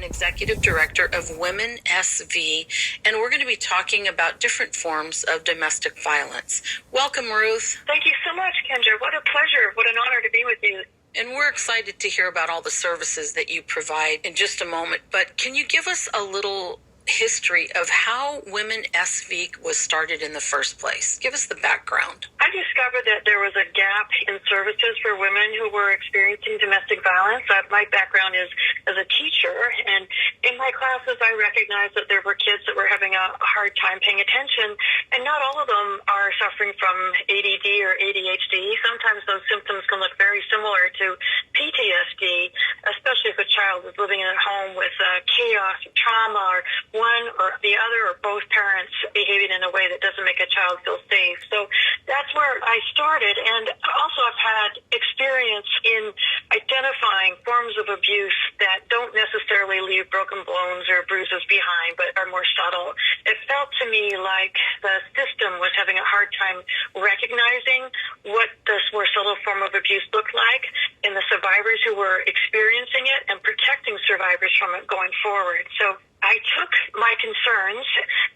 Executive Director of WomenSV, and we're going to be talking about different forms of domestic violence. Welcome, Ruth. Thank you so much, Kendra. What a pleasure. What an honor to be with you. And we're excited to hear about all the services that you provide in just a moment. But can you give us a little history of how WomenSV was started in the first place? Give us the background. I discovered that there was a gap in services for women who were experiencing domestic violence. My background is as a teacher, and in my classes I recognized that there were kids that were having a hard time paying attention, and not all of them are suffering from ADD or ADHD. Sometimes those symptoms can look very similar to PTSD, especially if a child is living in a home with chaos or trauma, or one or the other or both parents behaving in a way that doesn't make a child feel safe. So that's where I started, and also I've had experience in identifying forms of abuse that don't necessarily leave broken bones or bruises behind, but are more subtle. It felt to me like the system was having a hard time recognizing what this more subtle form of abuse looked like in the survivors who were experiencing it and protecting survivors from it going forward. So I took my concerns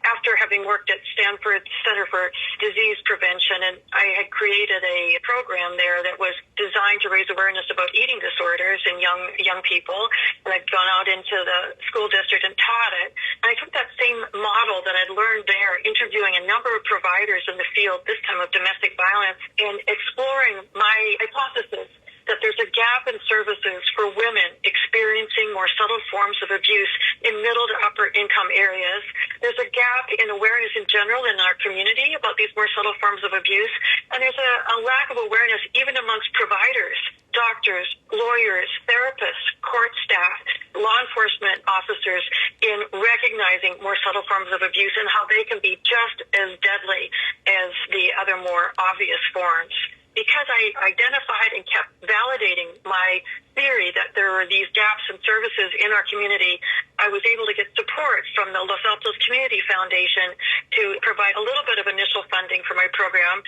after having worked at Stanford Center for Disease Prevention, and I had created a program there that was designed to raise awareness about eating disorders in young people, and I'd gone out into the school district and taught it. And I took that same model that I'd learned there, interviewing a number of providers in the field, this time of domestic violence, and exploring my hypothesis that there's a gap in services for women experiencing more subtle forms of abuse in middle to upper income areas. There's a gap in awareness in general in our community about these more subtle forms of abuse. And there's a lack of awareness even amongst providers, doctors, lawyers, therapists, court staff, law enforcement officers in recognizing more subtle forms of abuse and how they can be just as deadly as the other more obvious forms. Because I identified and kept validating my theory that there were these gaps in services in our community, I was able to get support from the Los Altos Community Foundation to provide a little bit of initial funding for my program,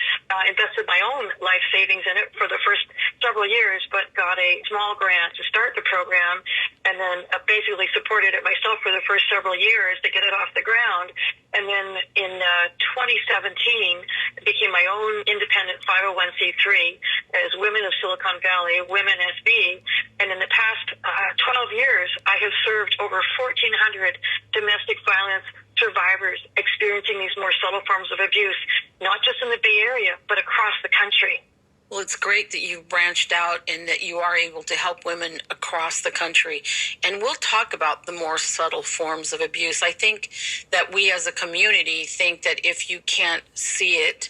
invested my own life savings in it for the first several years, but got a small grant to start the program, and then basically supported it myself for the first several years to get it off the ground. And then in 2017, it became my own independent 501c3 as Women of Silicon Valley, WomenSV. And in the past 12 years, I have served over 1,400 domestic violence survivors experiencing these more subtle forms of abuse, not just in the Bay Area, but across the country. Well, it's great that you've branched out and that you are able to help women across the country. And we'll talk about the more subtle forms of abuse. I think that we as a community think that if you can't see it,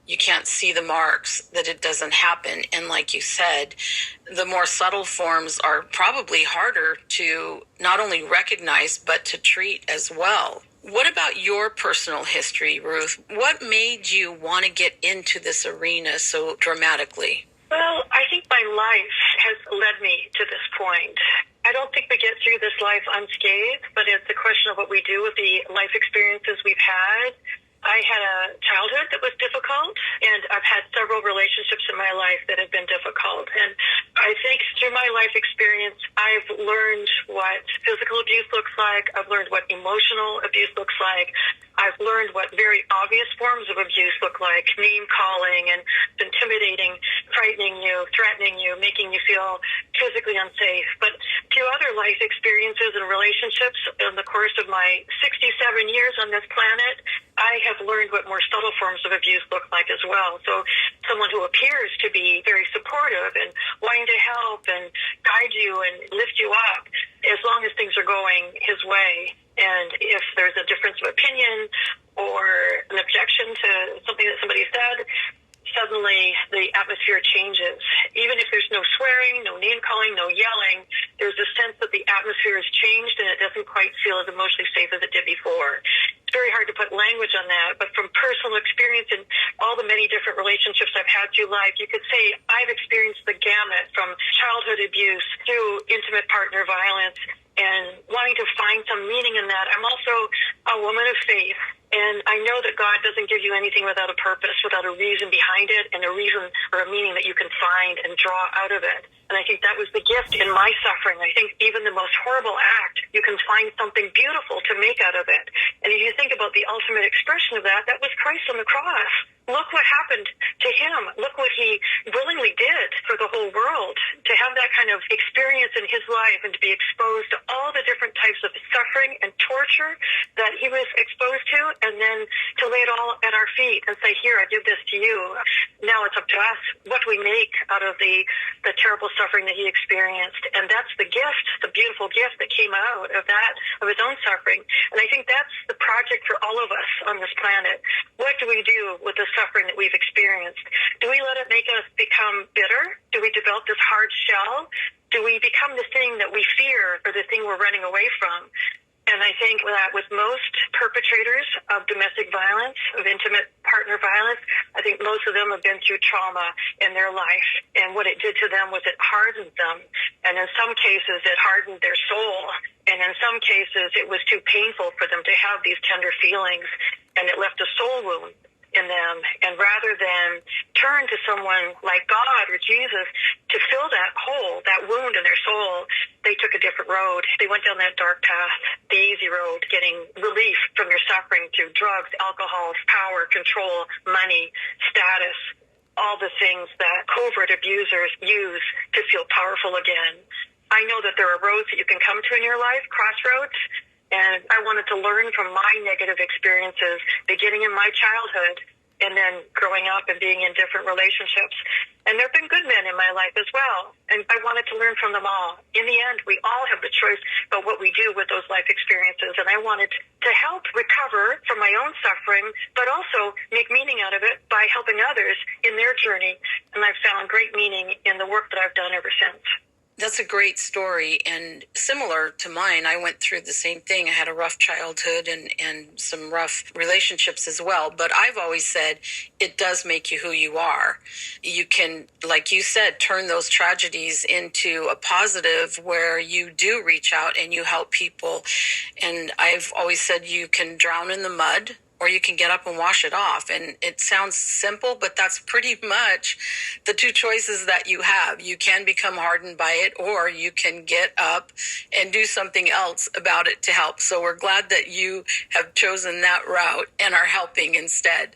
you can't see the marks, that it doesn't happen. And like you said, the more subtle forms are probably harder to not only recognize, but to treat as well. What about your personal history, Ruth? What made you want to get into this arena so dramatically? Well, I think my life has led me to this point. I don't think we get through this life unscathed, but it's a question of what we do with the life experiences we've had. I had a childhood that was difficult, and I've had several relationships in my life that have been difficult. And I think through my life experience, I've learned what physical abuse looks like. I've learned what emotional abuse looks like. I've learned what very obvious forms of abuse look like, name-calling and intimidating, frightening you, threatening you, making you feel physically unsafe. But through other life experiences and relationships in the course of my 67 years on this planet, I have learned what more subtle forms of abuse look like as well. So someone who appears to be very supportive and wanting to help and guide you and lift you up as long as things are going his way. And if there's a difference of opinion or an objection to something that somebody said, suddenly the atmosphere changes. Even if there's no swearing, no name-calling, no yelling, there's a sense that the atmosphere has changed and it doesn't quite feel as emotionally safe as it did before. It's very hard to put language on that, but from personal experience and all the many different relationships I've had through life, you could say I've experienced the gamut from childhood abuse through intimate partner violence and wanting to find some meaning in that. I'm also a woman of faith, And I know that God doesn't give you anything without a purpose, without a reason behind it, and a reason or a meaning that you can find and draw out of it. And I think that was the gift in my suffering. I think even the most horrible act, you can find something beautiful to make out of it. And if you think about the ultimate expression of that, that was Christ on the cross. Look what happened to him. Look what he willingly did for the whole world. To have that kind of experience in his life and to be exposed to all the different types of suffering and torture that he was exposed to, and then to lay it all at our feet and say, here, I did this to you. Now it's up to us. What do we make out of the terrible suffering that he experienced? And that's the gift, the beautiful gift that came out of that, of his own suffering. And I think that's the project for all of us on this planet. What do we do with the suffering that we've experienced? Do we let it make us become bitter? Do we develop this hard shell? Do we become the thing that we fear or the thing we're running away from? And I think that with most perpetrators of domestic violence, of intimate partner violence, I think most of them have been through trauma in their life. And what it did to them was it hardened them. And in some cases, it hardened their soul. And in some cases, it was too painful for them to have these tender feelings. And it left a soul wound in them. And rather than turn to someone like God or Jesus to fill that hole, that wound in their soul, they took a different road. They went down that dark path, the easy road, getting relief from your suffering through drugs, alcohol, power, control, money, status, all the things that covert abusers use to feel powerful again. I know that there are roads that you can come to in your life, crossroads, and I wanted to learn from my negative experiences, beginning in my childhood and then growing up and being in different relationships. And there have been good men in my life as well, and I wanted to learn from them all. In the end, we all have the choice about what we do with those life experiences, and I wanted to help recover from my own suffering, but also make meaning out of it by helping others in their journey, and I've found great meaning in the work that I've done ever since. That's a great story, and similar to mine. I went through the same thing. I had a rough childhood and some rough relationships as well, but I've always said it does make you who you are. You can, like you said, turn those tragedies into a positive where you do reach out and you help people. And I've always said you can drown in the mud, or you can get up and wash it off. And it sounds simple, but that's pretty much the two choices that you have. You can become hardened by it, or you can get up and do something else about it to help. So we're glad that you have chosen that route and are helping instead.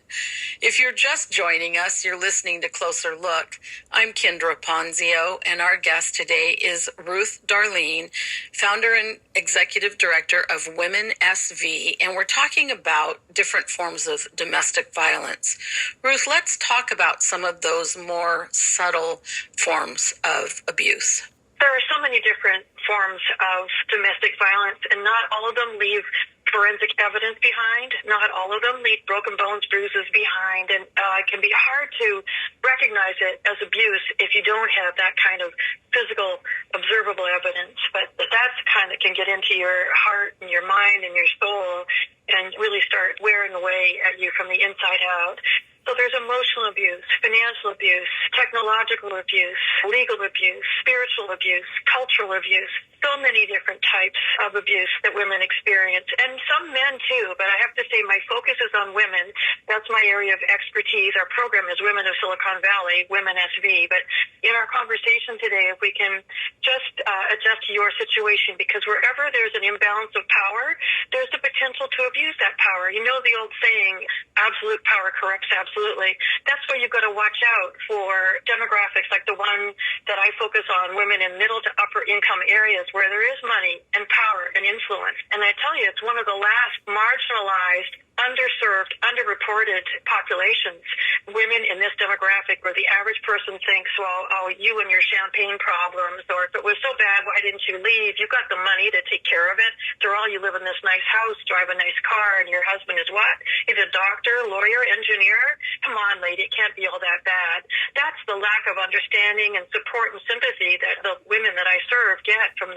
If you're just joining us, you're listening to Closer Look. I'm Kendra Ponzio, and our guest today is Ruth Darlene, founder and executive director of WomenSV, and we're talking about different forms of domestic violence. Ruth, let's talk about some of those more subtle forms of abuse. There are so many different forms of domestic violence, and not all of them leave forensic evidence behind. Not all of them leave broken bones, bruises behind, and it can be hard to recognize it as abuse if you don't have that kind of physical, observable evidence. But that's the kind that can get into your heart and your mind and your soul and really start wearing away at you from the inside out. So there's emotional abuse, financial abuse, technological abuse, legal abuse, spiritual abuse, cultural abuse, so many different types of abuse that women experience, and some men too, but I have to say my focus is on women. That's my area of expertise. Our program is Women of Silicon Valley, WomenSV, but in our conversation today, if we can just adjust to your situation, because wherever there's an imbalance of power, there's the potential to abuse that power. You know the old saying, absolute power corrupts absolutely. That's why you've got to watch out for demographics like the one that I focus on, women in middle to upper income areas where there is money and power and influence. And I tell you, it's one of the last marginalized, underserved, underreported populations, women in this demographic where the average person thinks, well, oh, you and your champagne problems, or if it was so bad, why didn't you leave? You got the money to take care of it. After all, you live in this nice house, drive a nice car, and your husband is what? He's a doctor, lawyer, engineer? Come on, lady, it can't be all that bad. That's the lack of understanding and support and sympathy that the women that I serve get from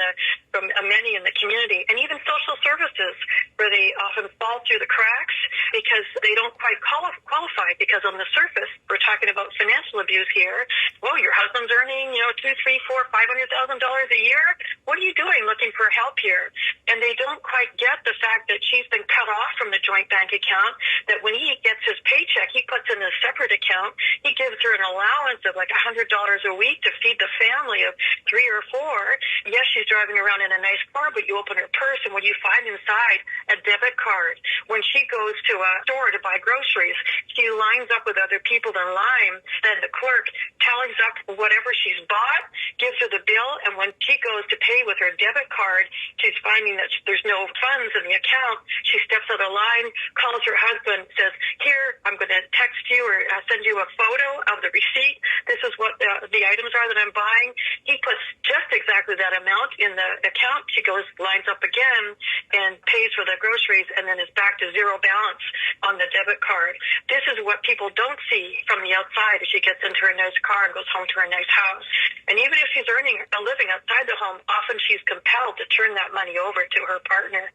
many in the community, and even social services, where they often fall through the cracks because they don't quite qualify, because on the surface, we're talking about financial abuse here. Well, your husband's earning, $200,000, $300,000, $400,000, $500,000 a year. What are you doing looking for help here? and they don't quite get the fact that she's been cut off from the joint bank account, that when he gets his paycheck, he puts in a separate account. He gives her an allowance of like $100 a week to feed the family of 3 or 4. Yes, she's driving around in a nice car, but you open her purse, and what you find inside? A debit card. When she goes to a store to buy groceries, she lines up with other people in line. Then the clerk tallies up whatever she's bought, gives her the bill, and when she goes to pay with her debit card, she's finding that there's no funds in the account. She steps out of line, calls her husband, says, here, I'm going to text you or send you a photo of the receipt. This is what the items are that I'm buying. He puts just exactly that amount in the account. She goes, lines up again, and pays for the groceries, and then is back to zero balance on the debit card. This is what people don't see from the outside as she gets into her nice car and goes home to her nice house. And even if she's earning a living outside the home, often she's compelled to turn that money over to her partner.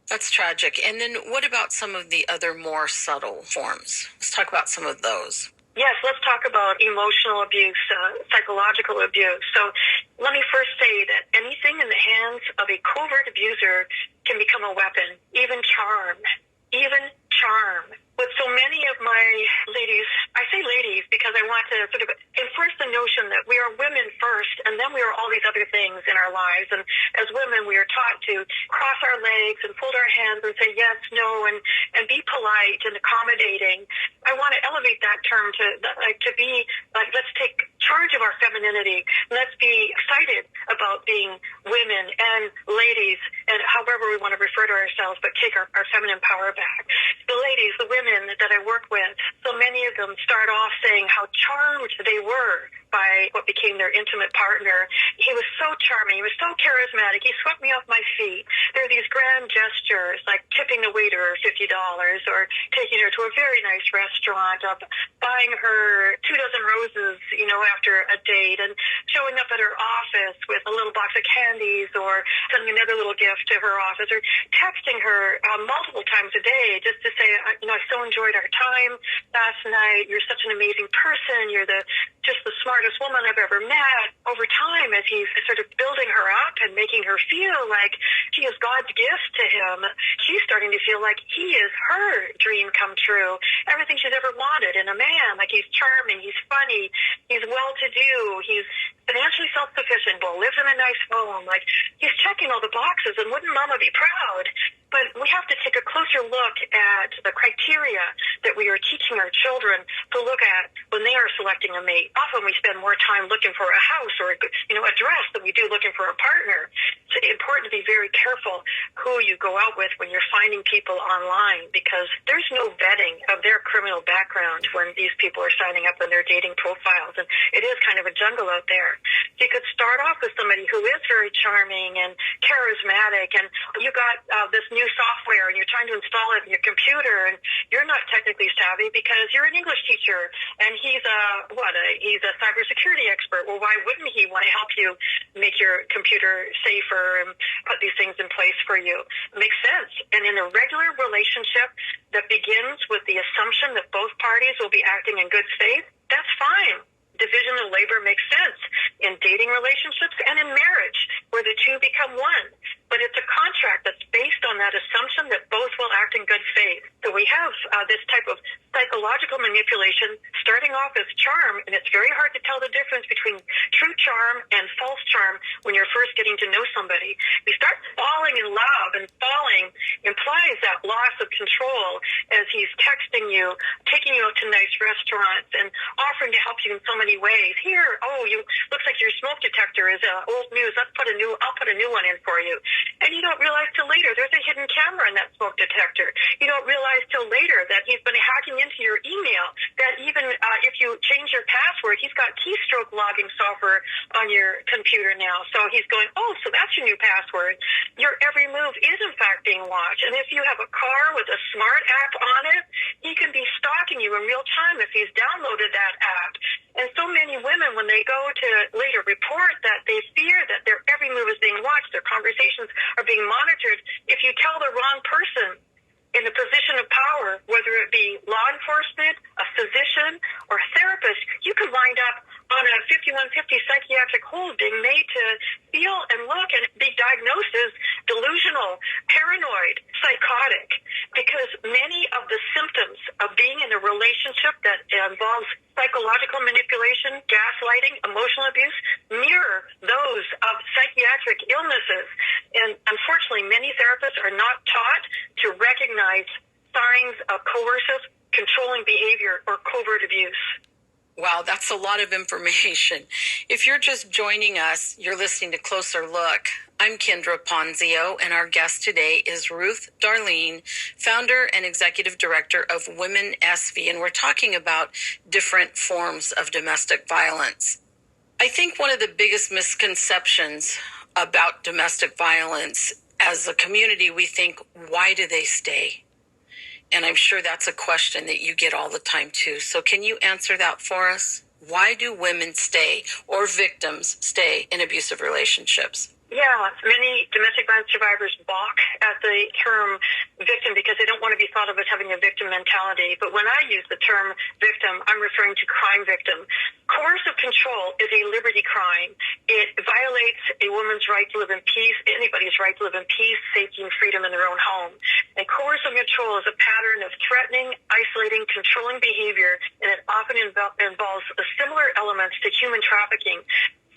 That's tragic. And then what about some of the other more subtle forms? Let's talk about some of those. Yes, let's talk about emotional abuse, psychological abuse. So let me first say that anything in the hands of a covert abuser can become a weapon, even charm. Even charm. With so many of my ladies, I say ladies because I want to sort of enforce the notion that we are women first, and then we are all these other things in our lives. And as women, we are taught to cross our legs and fold our hands and say yes, no, and be polite and accommodating. I want to elevate that term to be like, let's take charge of our femininity. Let's be excited about being women and ladies, and however we want to refer to ourselves, but take our feminine power back. The ladies, the women that I work with, so many of them start off saying how charmed they were by what became their intimate partner. He was so charming. He was so charismatic. He swept me off my feet. There are these grand gestures like tipping the waiter $50 or taking her to a very nice restaurant, buying her 2 dozen roses, after a date, and showing up at her office with a little box of candies or sending another little gift to her office, or texting her multiple times a day just to say, I so enjoyed our time last night. You're such an amazing person. You're just the smartest woman I've ever met. Over time, as he's sort of building her up and making her feel like she is God's gift to him, she's starting to feel like he is her dream come true. Everything she's ever wanted in a man. Like, he's charming, he's funny, he's well-to-do, he's financially self-sufficient, lives in a nice home. Like, he's checking all the boxes, and wouldn't Mama be proud? But we have to take a closer look at the criteria that we are teaching our children to look at when they are selecting a mate. Often we spend more time looking for a house or a dress than we do looking for a partner. It's important to be very careful who you go out with when you're finding people online, because there's no vetting of their criminal background when these people are signing up on their dating profiles. And it is kind of a jungle out there. You could start off with somebody who is very charming and charismatic, and you got this new software and you're trying to install it in your computer, and you're not technically savvy because you're an English teacher and he's a cybersecurity expert. Well, why wouldn't he want to help you make your computer safer and put these things in place for you? It makes sense. And in a regular relationship that begins with the assumption that both parties will be acting in good faith, that's fine. Division of labor makes sense in dating relationships and in marriage, where the two become one. But it's a contract that's based on that assumption that both will act in good faith. So we have this type of psychological manipulation starting off as charm, and it's very hard to tell the difference between true charm and false charm when you're first getting to know somebody. We start falling in love, and falling implies that loss of control as he's texting you, taking you out to nice restaurants, and offering to help you in so many ways. Here, looks like your smoke detector is old news. I'll put a new one in for you. And you don't realize till later there's a hidden camera in that smoke detector. You don't realize till later that he's been hacking into your email, that even if you change your password, he's got keystroke logging software on your computer now. So he's going, so that's your new password. Your every move is in fact being watched. And if you have a car with a smart app on it, he can be stalking you in real time if he's downloaded that app. And so many women, when they go to later report that they fear that their every move is being watched, their conversations are being monitored, if you tell the wrong person in a position of power, whether it be law enforcement, a physician, or a therapist, you could wind up on a 5150 psychiatric hold, being made to feel and look and be diagnosed as delusional, psychological manipulation, gaslighting, emotional abuse mirror those of psychiatric illnesses. And unfortunately, many therapists are not taught to recognize signs of coercive, controlling behavior or covert abuse. Wow, that's a lot of information. If you're just joining us, you're listening to Closer Look. I'm Kendra Ponzio, and our guest today is Ruth Darlene, founder and executive director of WomenSV, and we're talking about different forms of domestic violence. I think one of the biggest misconceptions about domestic violence, as a community, we think, why do they stay? And I'm sure that's a question that you get all the time too. So can you answer that for us? Why do women stay, or victims stay, in abusive relationships? Yeah, many domestic violence survivors balk at the term victim because they don't want to be thought of as having a victim mentality. But when I use the term victim, I'm referring to crime victim. Coercive control is a liberty crime. It violates a woman's right to live in peace, anybody's right to live in peace, safety, and freedom in their own home. And coercive control is a pattern of threatening, isolating, controlling behavior, and it often involves similar elements to human trafficking,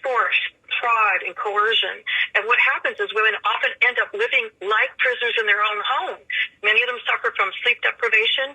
force, fraud, and coercion. And what happens is women often end up living like prisoners in their own home. Many of them suffer from sleep deprivation,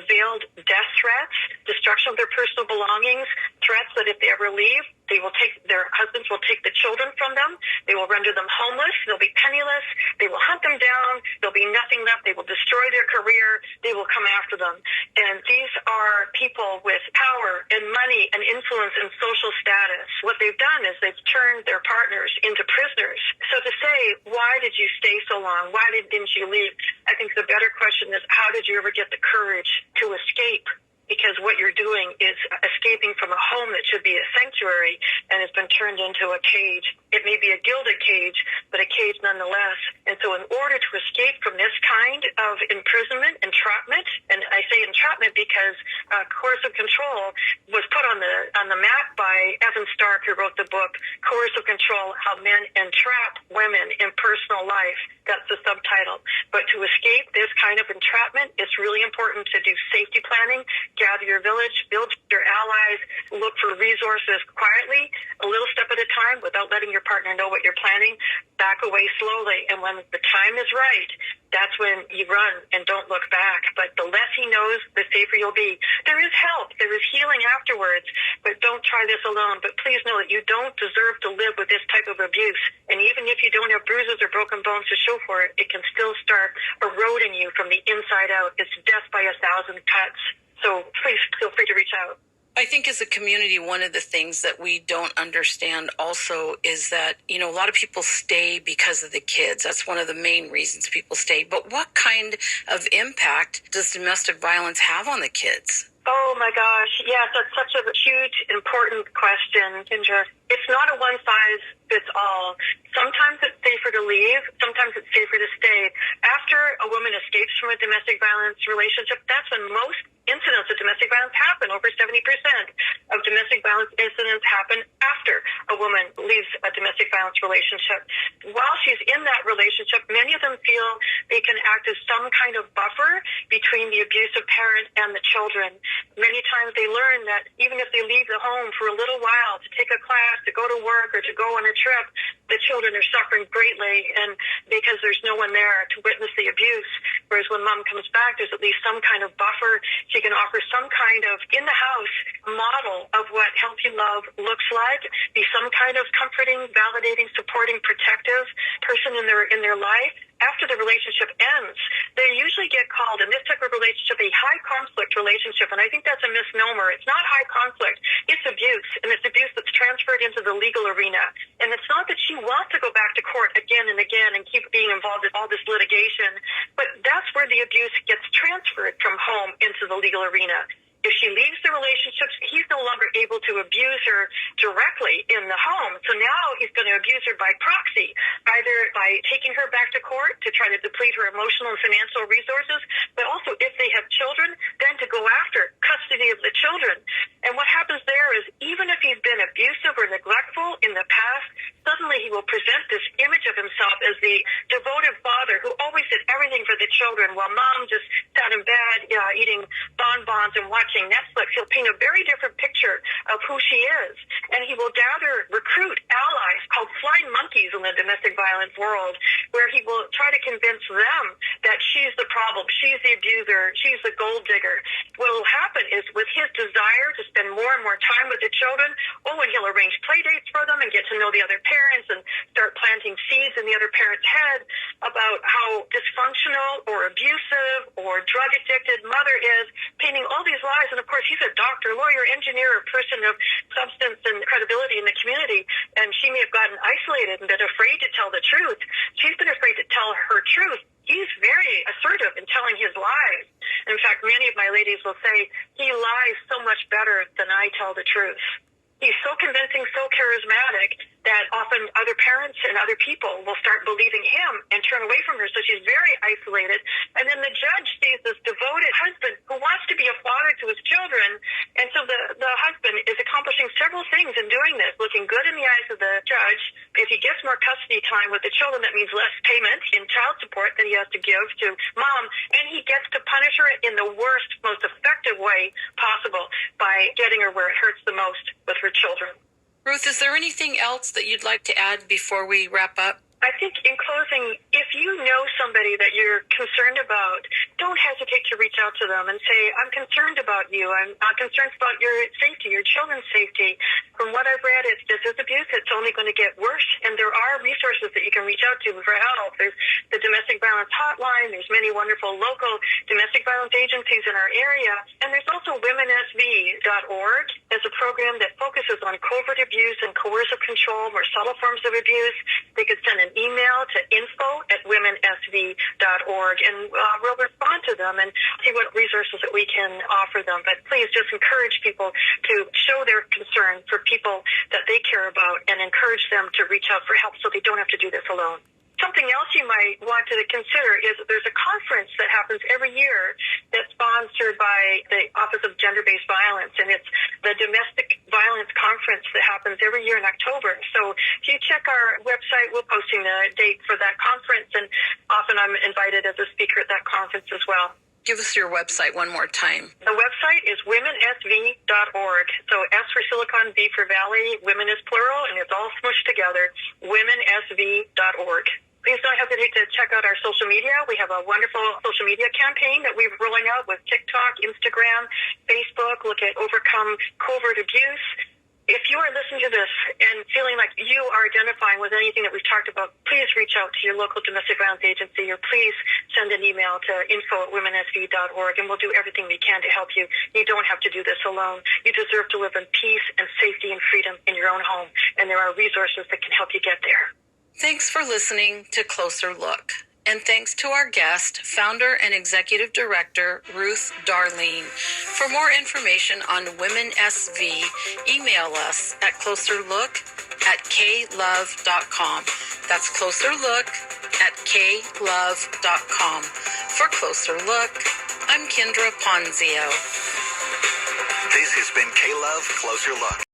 veiled death threats, destruction of their personal belongings, threats that if they ever leave, their husbands will take the children from them. They will render them homeless. They'll be penniless. They will hunt them down. There'll be nothing left. They will destroy their career. They will come after them. And these are people with power and money and influence and social status. What they've done is they've turned their partners into prisoners. So to say, why did you stay so long? Why didn't you leave? I think the better question is, how did you ever get the courage to escape? Because what you're doing is escaping from a home that should be a sanctuary and has been turned into a cage. It may be a gilded cage, but a cage nonetheless. And so in order to escape from this kind of imprisonment, entrapment, and I say entrapment because coercive control was put on the map by Evan Stark, who wrote the book, Coercive Control, How Men Entrap Women in Personal Life. That's the subtitle. But to escape this kind of entrapment, it's really important to do safety planning, gather your village, build your allies, look for resources quietly, a little step at a time without letting your partner know what you're planning, back away slowly. And when the time is right, that's when you run and don't look back. But the less he knows, the safer you'll be. There is help. There is healing afterwards, but don't try this alone. But please know that you don't deserve to live with this type of abuse. And even if you don't have bruises or broken bones to show for it, it can still start eroding you from the inside out. It's death by 1,000 cuts. So please feel free to reach out. I think as a community, one of the things that we don't understand also is that, a lot of people stay because of the kids. That's one of the main reasons people stay. But what kind of impact does domestic violence have on the kids? Oh, my gosh. Yes, that's such a huge, important question, Kendra. It's not a one-size-fits-all. Sometimes it's safer to leave. Sometimes it's safer to stay. After a woman escapes from a domestic violence relationship, that's when most incidents of domestic violence happen. Over 70% of domestic violence incidents happen after a woman leaves a domestic violence relationship. While she's in that relationship, many of them feel they can act as some kind of buffer between the abusive parent and the children. Many times they learn that even if they leave the home for a little while to take a class, to go to work, or to go on a trip, the children are suffering greatly, and because there's no one there to witness the abuse. Whereas when mom comes back, there's at least some kind of buffer. She can offer some kind of in-the-house model of what healthy love looks like, be some kind of comforting, validating, supporting, protective person in their life. After the relationship ends, they usually get called, in this type of relationship, a high-conflict relationship. And I think that's a misnomer. It's not high conflict. It's abuse. And it's abuse that's transferred into the legal arena. And it's not that she wants to go back to court again and again and keep being involved in all this litigation. But that's where the abuse gets transferred from home into the legal arena. If she leaves the relationships, he's no longer able to abuse her directly in the home. So now he's going to abuse her by proxy, either by taking her back to court to try to deplete her emotional and financial resources, but also if they have children, then to go after custody of the children. And what happens there is even if he's been abusive or neglectful in the past, suddenly he will present this image of himself as the devoted father who always did everything for the children while mom just sat down in bed eating bonbons and watching Netflix, he'll paint a very different picture of who she is. And he will recruit allies called flying monkeys in the domestic violence world, where he will try to convince them that she's the problem, she's the abuser, she's the gold digger. What will happen is, with his desire to spend more and more time with the children, and he'll arrange play dates for them and get to know the other parents and start planting seeds in the other parent's head about how dysfunctional or abusive or drug addicted mother is, painting all these lies. And of course, he's a doctor, lawyer, engineer, a person of substance and credibility in the community, and she may have gotten isolated and been afraid to tell the truth. She's been afraid to tell her truth. He's very assertive in telling his lies. In fact, many of my ladies will say, he lies so much better than I tell the truth. He's so convincing, so charismatic, that often other parents and other people will start believing him and turn away from her. So she's very isolated. And then the judge sees this devoted husband who wants to be a father to his children. And so the husband is accomplishing several things in doing this, looking good in the eyes of the judge. If he gets more custody time with the children, that means less payment in child support that he has to give to mom. And he gets to punish her in the worst, most effective way possible by getting her where it hurts the most with her children. Ruth, is there anything else that you'd like to add before we wrap up? I think in closing, if you know somebody that you're concerned about, don't hesitate to reach out to them and say, I'm concerned about you. I'm concerned about your safety, your children's safety. From what I've read, this is abuse. It's only going to get worse. And there are resources that you can reach out to for help. There's the domestic violence hotline. There's many wonderful local domestic violence agencies in our area. And there's also WomenSV.org. There's a program that focuses on covert abuse and coercive control, more subtle forms of abuse. They could send an email to info@womensv.org, and we'll respond to them and see what resources that we can offer them. But please just encourage people to show their concern for people that they care about and encourage them to reach out for help so they don't have to do this alone. Something else you might want to consider is that there's a conference that happens every year that's sponsored by the Office of Gender-Based Violence, and it's the Domestic Violence Conference that happens every year in October. So if you check our website, we're posting the date for that conference, and often I'm invited as a speaker at that conference as well. Give us your website one more time. The website is WomenSV.org. So S for Silicon, V for Valley, women is plural, and it's all smushed together, WomenSV.org. Please don't hesitate to check out our social media. We have a wonderful social media campaign that we're rolling out with TikTok, Instagram, Facebook. Look at Overcome Covert Abuse. If you are listening to this and feeling like you are identifying with anything that we've talked about, please reach out to your local domestic violence agency, or please send an email to info@womensv.org, and we'll do everything we can to help you. You don't have to do this alone. You deserve to live in peace and safety and freedom in your own home, and there are resources that can help you get there. Thanks for listening to Closer Look. And thanks to our guest, founder and executive director, Ruth Darlene. For more information on WomenSV, email us at closerlook@klove.com. That's closerlook@klove.com. For Closer Look, I'm Kendra Ponzio. This has been K-Love Closer Look.